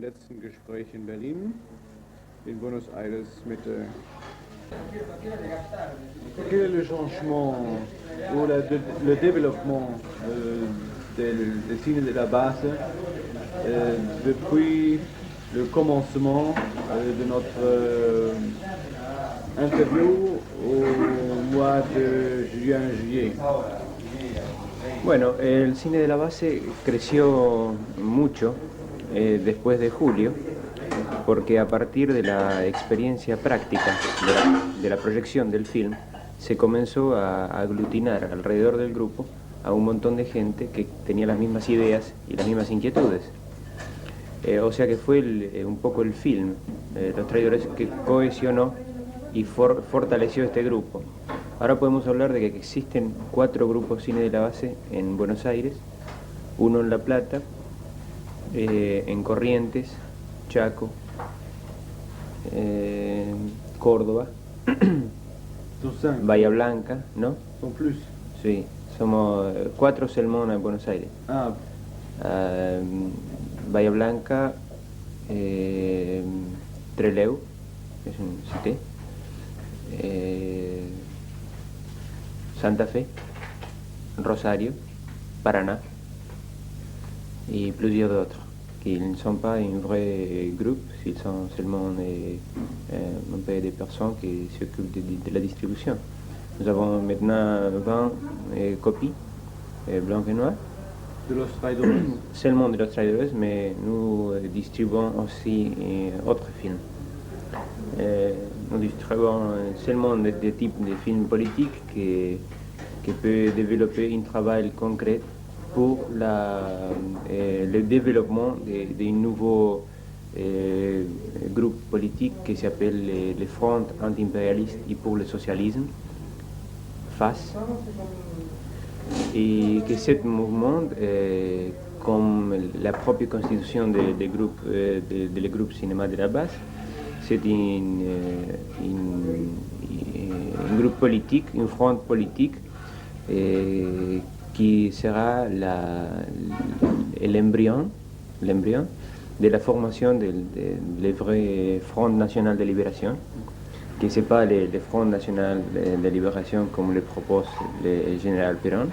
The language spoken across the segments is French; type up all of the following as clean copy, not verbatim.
Letzten Gespräch in Berlin, in Buenos Aires Mitte. Quel est le changement ou le développement des signes de la base depuis le commencement de notre interview au mois de juin-juillet? Bueno, el cine de la base creció mucho después de julio, porque a partir de la experiencia práctica de la proyección del film, se comenzó a aglutinar alrededor del grupo a un montón de gente que tenía las mismas ideas y las mismas inquietudes. O sea que fue un poco el film, Los Traidores, que cohesionó y fortaleció este grupo. Ahora podemos hablar de que existen 4 grupos cine de la base en Buenos Aires, uno en La Plata, en Corrientes, Chaco, Córdoba, Bahía Blanca, ¿no? Son plus. Sí, somos 4 Selmona en Buenos Aires. Ah, Bahía Blanca, Trelew, es un cité, Santa Fe, Rosario, Paraná et plusieurs d'autres qui ne sont pas un vrai groupe, ils sont seulement un peu des personnes qui s'occupent de la distribution. Nous avons maintenant 20 copies, blanc et noir. de los traidores. Seulement de Los Traidores, mais nous distribuons aussi autres films. Nous distribuons seulement des types de films politiques qui peuvent développer un travail concret pour le développement d'un nouveau groupe politique qui s'appelle le Front anti-impérialiste et pour le socialisme, FAS, et que ce mouvement, comme la propre constitution des groupes, de groupe cinéma de la base, c'est un groupe politique, un front politique qui sera l'embryon de la formation du vrai Front National de Libération, qui n'est pas le Front National de Libération comme le propose le général Perón,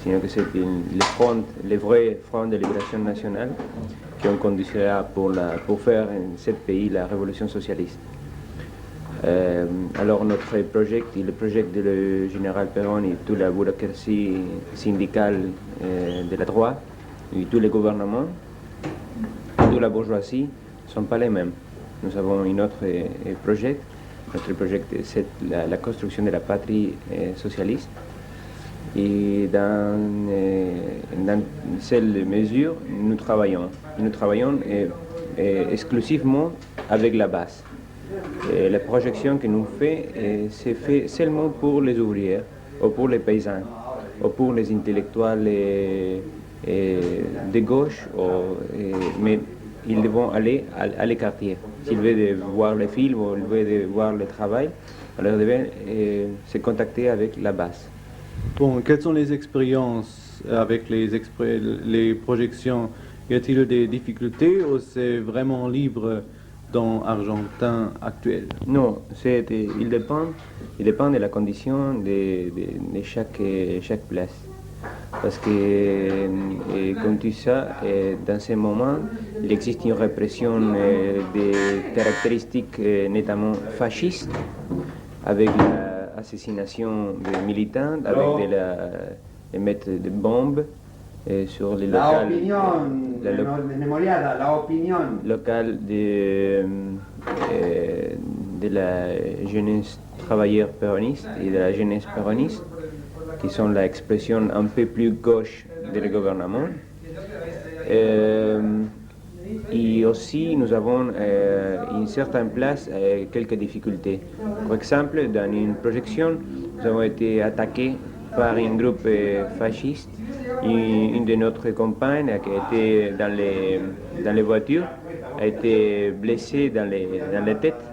sino que c'est le vrai Front de Libération nationale qu'on conduira pour faire en ce pays la révolution socialiste. Alors notre projet, le projet de le général Perón et toute la bureaucratie syndicale de la droite et tous les gouvernements, toute la bourgeoisie ne sont pas les mêmes. Nous avons un autre projet. Notre projet, c'est la construction de la patrie socialiste. Et dans cette mesure, nous travaillons. Nous travaillons exclusivement avec la base. La projection que nous faisons, c'est fait seulement pour les ouvriers, ou pour les paysans, ou pour les intellectuels de gauche, mais ils devront aller à les quartiers. S'ils veulent voir les films ou ils veulent voir le travail, alors ils doivent se contacter avec la base. Bon, quelles sont les expériences avec les projections? Y a-t-il des difficultés ou c'est vraiment libre dans Argentin actuel? Non, il dépend de la condition de chaque place. Parce que, comme tu sais, dans ce moment, il existe une répression des caractéristiques notamment fascistes, avec l'assassination des militants, avec les mettre de bombes sur les locales. Local de la jeunesse travailleur péroniste et de la jeunesse péroniste, qui sont l'expression un peu plus gauche du gouvernement. Et aussi, nous avons une certaine place quelques difficultés. Par exemple, dans une projection, nous avons été attaqués par un groupe fasciste. Une de notre compagnes qui était dans les voitures a été blessée dans les têtes,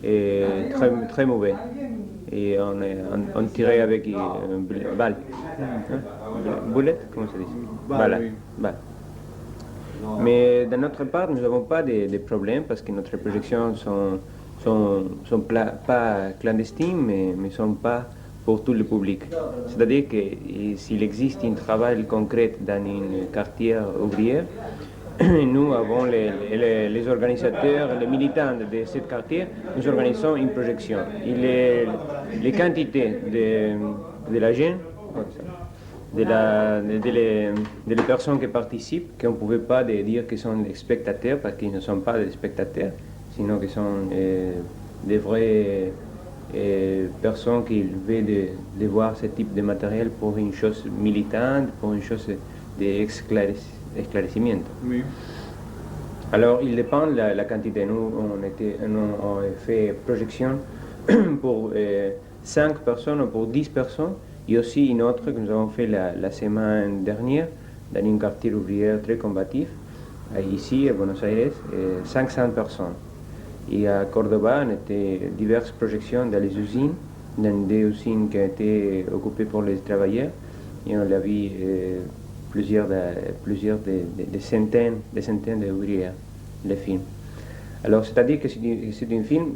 et très mauvais. Et on tirait avec une balle. Hein? Boulette, comment ça dit? Balle, oui. Balle. Mais de notre part, nous n'avons pas de problèmes parce que notre projections pas clandestines, mais ne sont pas pour tout le public. C'est-à-dire que s'il existe un travail concret dans un quartier ouvrier, nous avons les organisateurs, les militants de ce quartier, nous organisons une projection. Et les quantités de la jeune, les personnes qui participent, qu'on ne pouvait pas dire qu'ils sont des spectateurs, parce qu'ils ne sont pas des spectateurs, sinon qu'ils sont des vraies personnes qui veulent de voir ce type de matériel pour une chose militante, pour une chose d'esclarecimiento. Oui. Alors, il dépend de la quantité. Nous, on a fait projection pour 5 personnes ou pour 10 personnes. Et aussi une autre que nous avons fait la semaine dernière dans un quartier ouvrier très combatif, ici à Buenos Aires, 500 personnes. Et à Cordoba, on a été diverses projections dans les usines, dans des usines qui ont été occupées pour les travailleurs. Et on a vu plusieurs des centaines d'ouvriers, le film. Alors, c'est-à-dire que c'est un film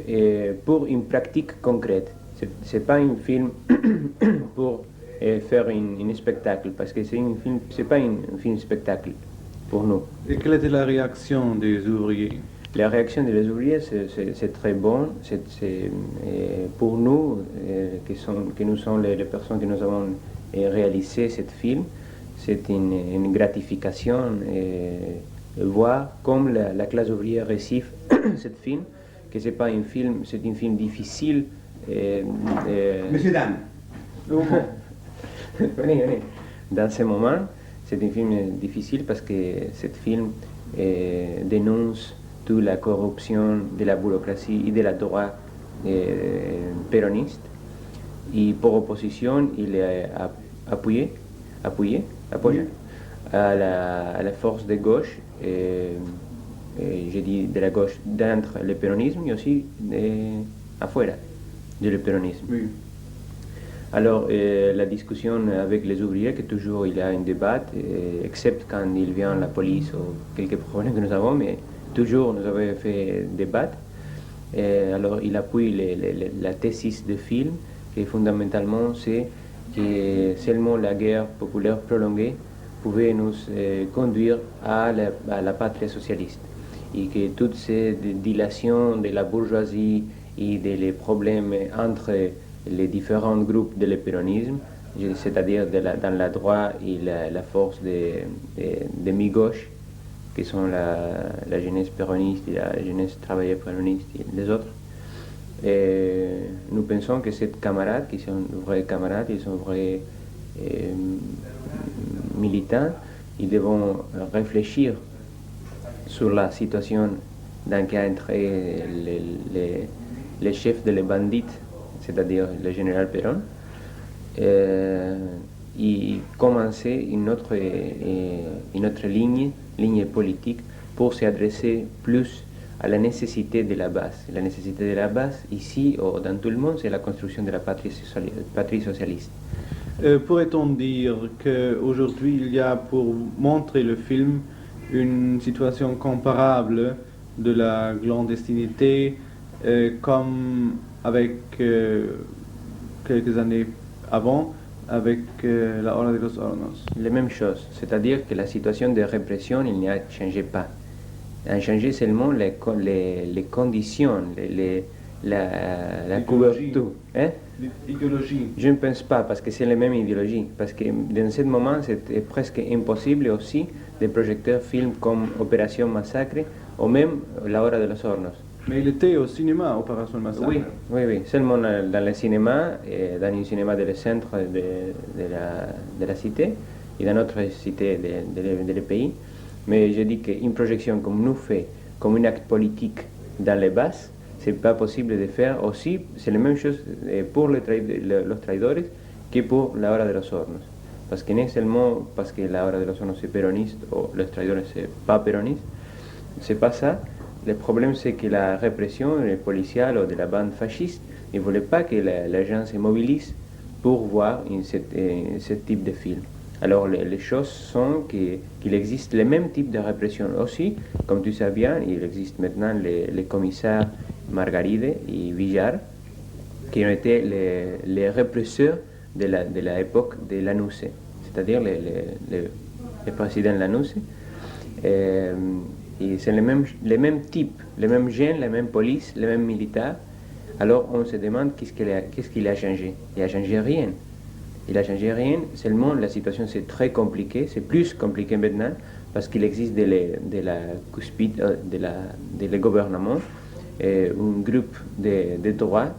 pour une pratique concrète. Ce n'est pas un film pour faire un spectacle, parce que c'est pas un film spectacle pour nous. Et quelle était la réaction des ouvriers? La réaction des ouvriers, c'est très bon. Pour nous, que nous sommes les personnes qui nous avons réalisé ce film, c'est une gratification voir comme la classe ouvrière reçoit ce film, que c'est pas un film, c'est un film difficile. Monsieur, dame. Venez. Dans ce moment, c'est un film difficile parce que ce film dénonce toute la corruption de la bureaucratie et de la droite péroniste. Et pour opposition, il est appuyé à la force de gauche, je dis de la gauche d'entre le péronisme et aussi afuera du péronisme. Oui. Alors, la discussion avec les ouvriers, que toujours il y a un débat, excepté quand il vient la police ou quelques problèmes que nous avons, mais toujours nous avons fait débat. Alors, il appuie la thèse de film, qui fondamentalement c'est que seulement la guerre populaire prolongée pouvait nous conduire à la patrie socialiste. Et que toutes ces dilations de la bourgeoisie et des problèmes entre les différents groupes de péronisme, c'est-à-dire dans la droite et la force de mi-gauche, qui sont la jeunesse péroniste et la jeunesse travailleuse péroniste et les autres. Et nous pensons que ces camarades, qui sont vrais camarades, ils sont vrais militants, ils devront réfléchir sur la situation dans laquelle entré les chefs de les bandits, c'est-à-dire le général Perón, et commencer une autre ligne politique pour s'adresser plus à la nécessité de la base. La nécessité de la base, ici, ou dans tout le monde, c'est la construction de la patrie socialiste. Pourrait-on dire qu'aujourd'hui, il y a pour montrer le film une situation comparable de la clandestinité comme avec quelques années avant, avec la Hora de los Hornos? La même chose, c'est-à-dire que la situation de répression, il n'y a changé pas. A changé seulement les conditions, la couverture. Hein? L'idéologie. Je ne pense pas, parce que c'est la même idéologie. Parce que dans ce moment, c'est presque impossible aussi de projeter films comme Opération Massacre ou même La Hora de los Hornos. Mais il était au cinéma, Opération Massacre. Oui, seulement dans le cinéma, dans un cinéma de le centre de la cité et dans notre cité de pays. Mais je dis qu'une projection comme nous fait, comme un acte politique dans les bases, c'est pas possible de faire aussi, c'est la même chose pour los traidores que pour La Hora de los Hornos. Parce que non seulement parce que La Hora de los Hornos c'est péroniste ou los traidores c'est pas péroniste, c'est pas ça. Le problème c'est que la répression policiale ou de la bande fasciste ne voulait pas que les gens se mobilisent pour voir ce type de film. Alors les choses sont qu'il existe les mêmes types de répression aussi, comme tu sais bien, il existe maintenant les commissaires Margaride et Villar, qui ont été les répresseurs de l'époque de Lanuse, c'est-à-dire les présidents Lanuse. Et c'est les mêmes types, les mêmes gens, les mêmes polices, les mêmes militaires. Alors on se demande qu'est-ce qu'il a changé. Il n'a changé rien. Il n'a changé rien, seulement la situation c'est très compliquée, c'est plus compliqué maintenant parce qu'il existe de le gouvernement un groupe de droits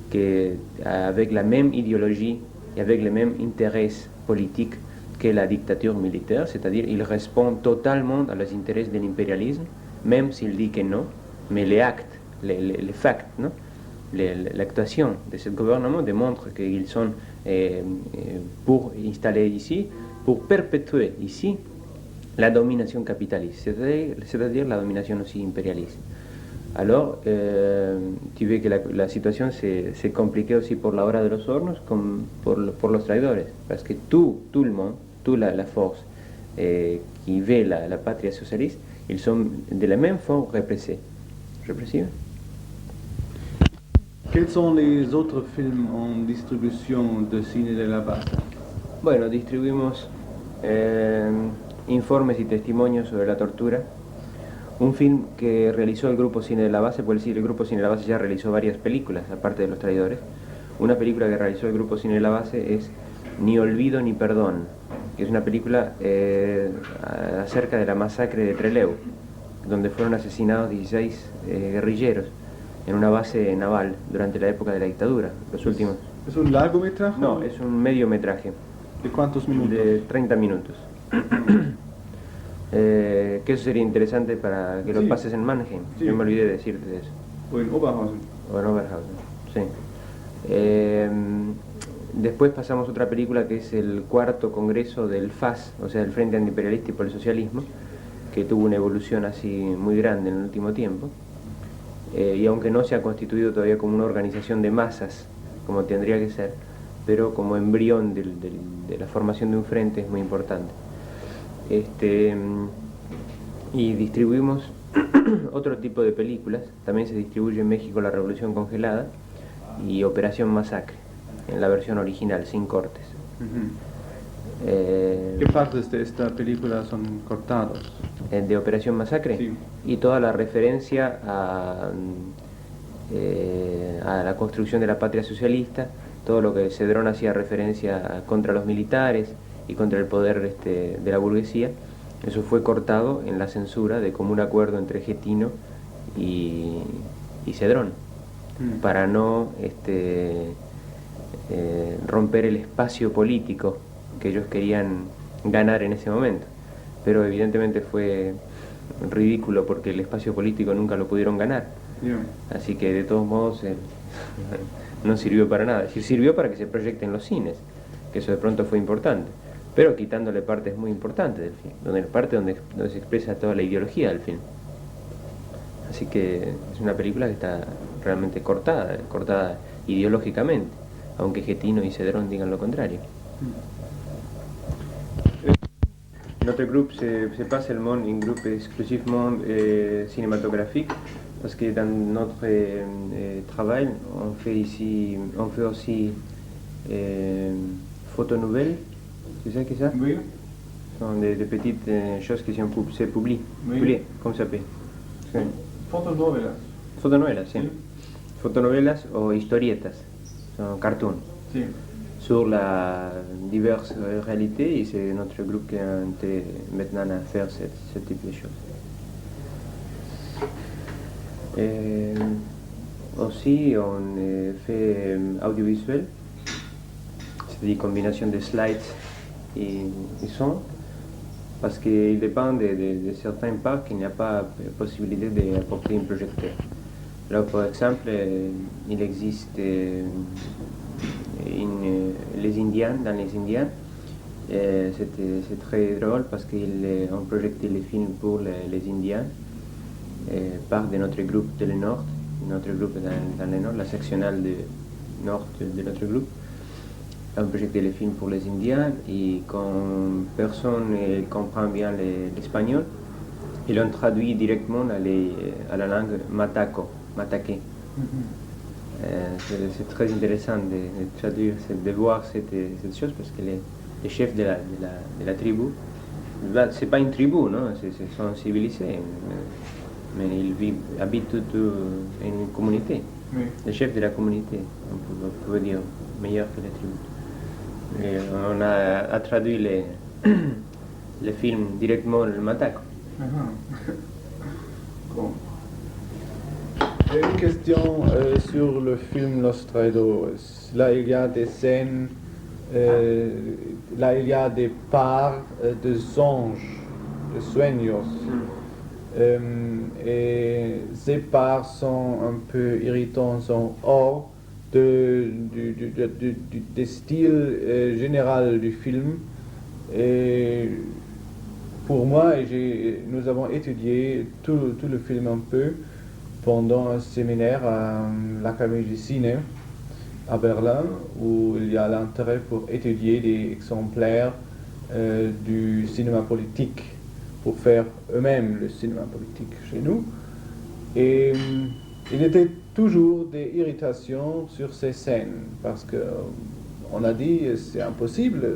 qui, avec la même idéologie et avec les mêmes intérêts politiques que la dictature militaire, c'est-à-dire il répond totalement à los intérêts de l'impérialisme, même s'il dit que non, mais les actes, les facts, non? L'actuation de ce gouvernement démontre qu'ils sont pour installer ici, pour perpétuer ici la domination capitaliste, c'est-à-dire la domination aussi impérialiste. Alors, tu vois que la situation c'est compliquée aussi pour la hora de los hornos comme pour los traidores, parce que tout le monde, toute la force qui veut la patria socialiste, ils sont de la même forme répressive. Quels sont les autres films en distribution de Cine de la Base? Bueno, distribuimos informes y testimonios sobre la tortura. Un film que realizó el Grupo Cine de la Base, puede decir, el Grupo Cine de la Base ya realizó varias películas, aparte de Los Traidores. Una película que realizó el Grupo Cine de la Base es Ni Olvido ni Perdón, que es una película acerca de la masacre de Trelew, donde fueron asesinados 16 guerrilleros en una base naval durante la época de la dictadura, los últimos. ¿Es un largometraje? No, es un mediometraje. ¿De cuántos minutos? De 30 minutos. Que eso sería interesante para que lo pases en Mannheim. Sí. Yo me olvidé de decirte eso. O en Oberhausen. O en Oberhausen, sí. Después pasamos a otra película que es el cuarto congreso del FAS, o sea, del Frente Antiimperialista y por el Socialismo, que tuvo una evolución así muy grande en el último tiempo. Y aunque no se ha constituido todavía como una organización de masas, como tendría que ser, pero como embrión de la formación de un frente es muy importante. Y distribuimos otro tipo de películas, también se distribuye en México La Revolución Congelada y Operación Masacre, en la versión original, sin cortes. ¿Qué partes de esta película son cortados? ¿De Operación Masacre? Sí. Y toda la referencia a la construcción de la patria socialista, todo lo que Cedrón hacía referencia contra los militares y contra el poder de la burguesía, eso fue cortado en la censura de común acuerdo entre Getino y Cedrón, para no romper el espacio político que ellos querían ganar en ese momento. Pero evidentemente fue ridículo porque el espacio político nunca lo pudieron ganar. Yeah. Así que de todos modos no sirvió para nada. Sí sirvió para que se proyecten los cines, que eso de pronto fue importante, pero quitándole partes muy importantes del film, donde se expresa toda la ideología del film. Así que es una película que está realmente cortada ideológicamente, aunque Getino y Cedrón digan lo contrario. Notre groupe, c'est pas seulement un groupe exclusivement cinématographique, parce que dans notre travail, on fait aussi photonouvelles, tu sais que ça? Oui. Ce sont des petites choses qui se publient. Oui. Publiées, comment ça s'appelle? Sí. Fotonovelas. Fotonovelas, sí. Sí. Fotonovelas o historietas, son cartoons. Sí. Sur la diverses réalités, et c'est notre groupe qui a été maintenant à faire ce type de choses. Aussi, on fait audiovisuel, c'est-à-dire combinaison de slides et son, parce qu'il dépend de certains parcs, il n'y a pas possibilité d'apporter un projecteur. Alors, par exemple, il existe les Indiens, dans les Indiens, c'est très drôle parce qu'on projetait les films pour les Indiens par de notre groupe de le Nord, notre groupe dans le Nord, la sectionnelle de Nord de notre groupe. un projet de téléfilm pour les Indiens et quand personne ne comprend bien l'espagnol, ils l'ont traduit directement à la langue mataco, mataqué. C'est très intéressant de traduire, de voir cette chose parce que les chefs de la tribu, c'est pas une tribu, non? Ils sont civilisés, mais ils habitent tout en une communauté. Oui. Les chefs de la communauté, on peut dire, meilleurs que les tribus. Et on a traduit les films directement en mataco. Bon. Une question sur le film Los Traidores. Là, il y a des scènes, là, il y a des parts de songes, de sueños. Et ces parts sont un peu irritantes, sont hors du style général du film. Et pour moi, nous avons étudié tout le film un peu pendant un séminaire à l'Académie du cinéma à Berlin, où il y a l'intérêt pour étudier des exemplaires du cinéma politique, pour faire eux-mêmes le cinéma politique chez nous. Et il y était toujours des irritations sur ces scènes, parce qu'on a dit c'est impossible,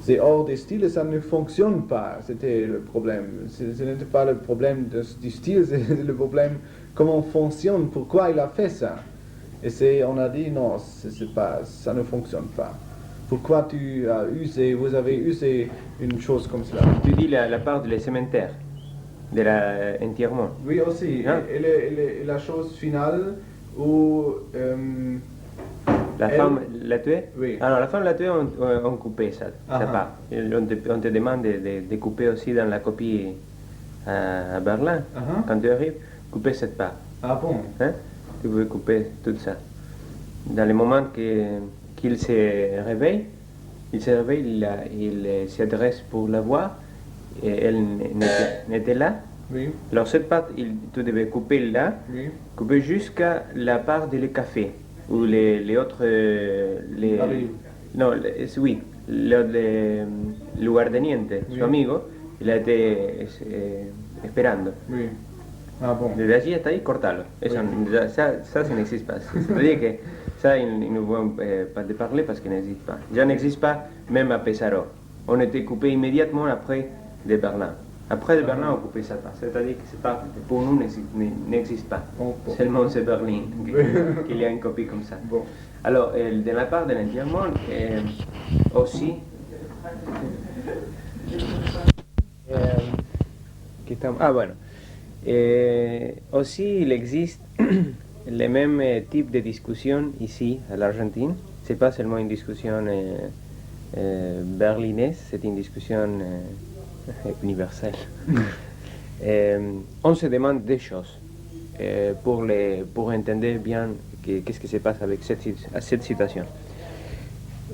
c'est hors des styles et ça ne fonctionne pas. C'était le problème. Ce n'était pas le problème du style, c'est le problème comment fonctionne, pourquoi il a fait ça. Et on a dit non, ça ne fonctionne pas. Pourquoi vous avez usé une chose comme cela? Tu dis la part de les cimetières, de l'enterrement. Oui, aussi. Hein? Et la chose finale où la femme l'a tuée? Oui. Alors la femme l'a tuée, on coupait ça part. On te demande de couper aussi dans la copie à Berlin, quand tu arrives, couper cette part. Ah bon? Hein? Tu peux couper tout ça. Dans le moment qu'il se réveille, il s'adresse pour la voir, et elle n'était là. Oui. Alors cette part, tu devais couper là, Oui. couper jusqu'à la part du café, ou les autres... oui, le lugarteniente, Oui. su amigo, il a été esperando. Oui. Ah bon? Desde allí hasta ahí, cortalo. Eso, ça n'existe pas. C'est-à-dire que ça, ils ne vont pas te parler parce qu'il n'existe pas. Ça n'existe pas, même à Pesaro. On était coupé immédiatement après de Berlin. Après de Berlin, on coupait cette part. C'est-à-dire que cette part, pour nous, n'existe pas. Bon. Seulement c'est Berlin qu'il y a une copie comme ça. Bon. Alors, de la part de l'enterrement, aussi... bueno. Aussi, il existe le même type de discussion ici, à l'Argentine. C'est pas seulement une discussion berlinaise, c'est une discussion universelle. On se demande des choses pour entendre bien qu'est-ce qui se passe avec cette situation.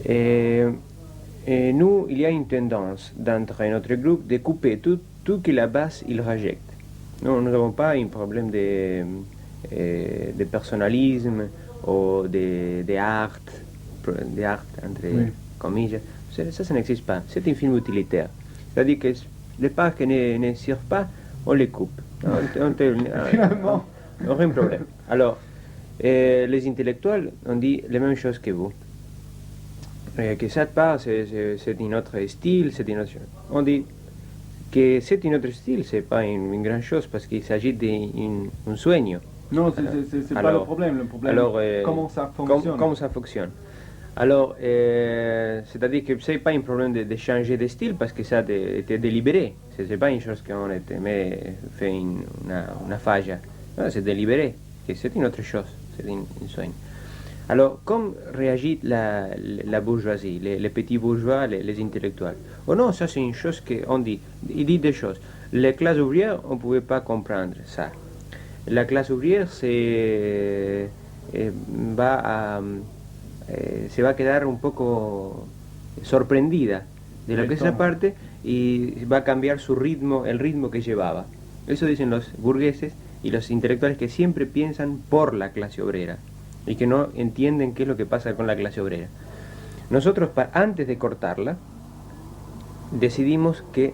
Nous, il y a une tendance d'entre notre groupe de couper tout que la base il rejette. Nous n'avons pas un problème de personnalisme ou d'art entre comilles. Ça n'existe pas. C'est un film utilitaire. C'est-à-dire que les parts qui ne servent pas, on les coupe. Finalement. Aucun problème. Alors, les intellectuels ont dit la même chose que vous. Que cette part, c'est un autre style, c'est une autre chose. On dit que c'est un autre style, c'est pas une grande chose parce qu'il s'agit d'un sueño. Non, c'est pas le problème. Le problème, comment ça fonctionne. Comment ça fonctionne. Alors, c'est-à-dire que ce n'est pas un problème de changer de style parce que ça a été délibéré. Ce n'est pas une chose qu'on a fait une falla. Non, c'est délibéré, que c'est une autre chose, c'est un sueño. Alors, comment réagit la bourgeoisie, les petits bourgeois, les intellectuels? Oh non, ça c'est une chose qu'on dit. Il dit des choses. Les classes ouvrières, on ne pouvait pas comprendre ça. La classe ouvrière se va a quedar un poco sorprendida de lo que es esa parte y va a cambiar su ritmo, el ritmo que llevaba. Eso dicen los burgueses y los intelectuales que siempre piensan por la clase obrera y que no entienden qué es lo que pasa con la clase obrera. Nosotros, antes de cortarla, decidimos que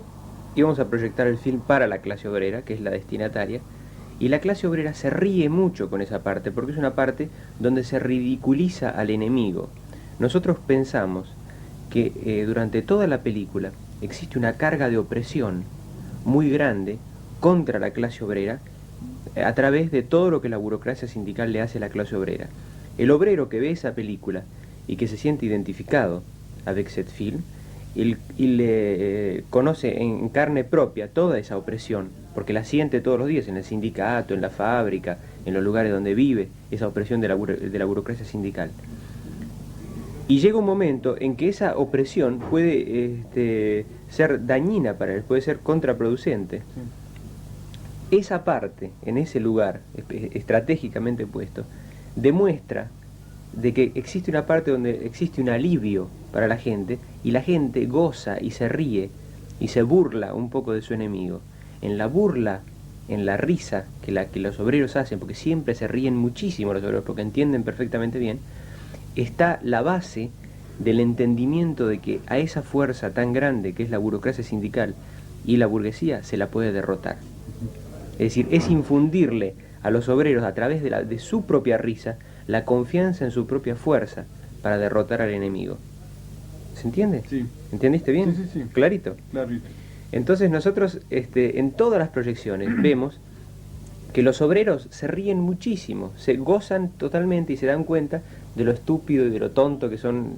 íbamos a proyectar el film para la clase obrera, que es la destinataria, y la clase obrera se ríe mucho con esa parte, porque es una parte donde se ridiculiza al enemigo. Nosotros pensamos que durante toda la película existe una carga de opresión muy grande contra la clase obrera a través de todo lo que la burocracia sindical le hace a la clase obrera. El obrero que ve esa película y que se siente identificado avec cette film, y le conoce en carne propia toda esa opresión, porque la siente todos los días en el sindicato, en la fábrica, en los lugares donde vive, esa opresión de la burocracia sindical. Y llega un momento en que esa opresión puede ser dañina para él, puede ser contraproducente. Sí. Esa parte, en ese lugar estratégicamente puesto, demuestra de que existe una parte donde existe un alivio para la gente, y la gente goza y se ríe y se burla un poco de su enemigo. En la burla, en la risa que los obreros hacen, porque siempre se ríen muchísimo los obreros, porque entienden perfectamente bien, está la base del entendimiento de que a esa fuerza tan grande que es la burocracia sindical y la burguesía se la puede derrotar. Es decir, es infundirle a los obreros a través de su propia risa la confianza en su propia fuerza para derrotar al enemigo. ¿Se entiende? Sí. ¿Entendiste bien? Sí, sí, sí. ¿Clarito? Clarito. Entonces nosotros en todas las proyecciones vemos que los obreros se ríen muchísimo, se gozan totalmente y se dan cuenta de lo estúpido y de lo tonto que son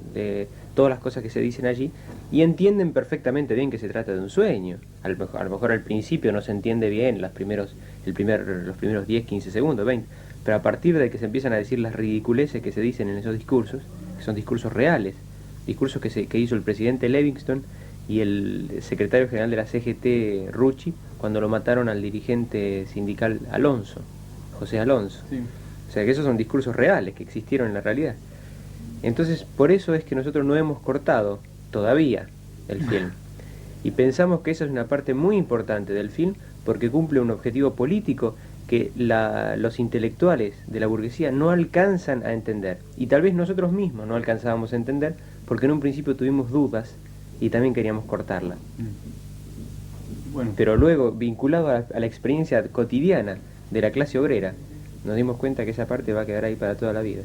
todas las cosas que se dicen allí, y entienden perfectamente bien que se trata de un sueño. A lo mejor al principio no se entiende bien los primeros 10, 15 segundos, 20, pero a partir de que se empiezan a decir las ridiculeces que se dicen en esos discursos, que son discursos reales, discursos que hizo el presidente Livingston y el secretario general de la CGT, Rucci, cuando lo mataron al dirigente sindical Alonso, José Alonso. Sí. O sea que esos son discursos reales que existieron en la realidad. Entonces, por eso es que nosotros no hemos cortado todavía el film. Y pensamos que esa es una parte muy importante del film, porque cumple un objetivo político que los intelectuales de la burguesía no alcanzan a entender. Y tal vez nosotros mismos no alcanzábamos a entender, porque en un principio tuvimos dudas y también queríamos cortarla. Bueno. Pero luego, vinculado a la experiencia cotidiana de la clase obrera, nos dimos cuenta que esa parte va a quedar ahí para toda la vida.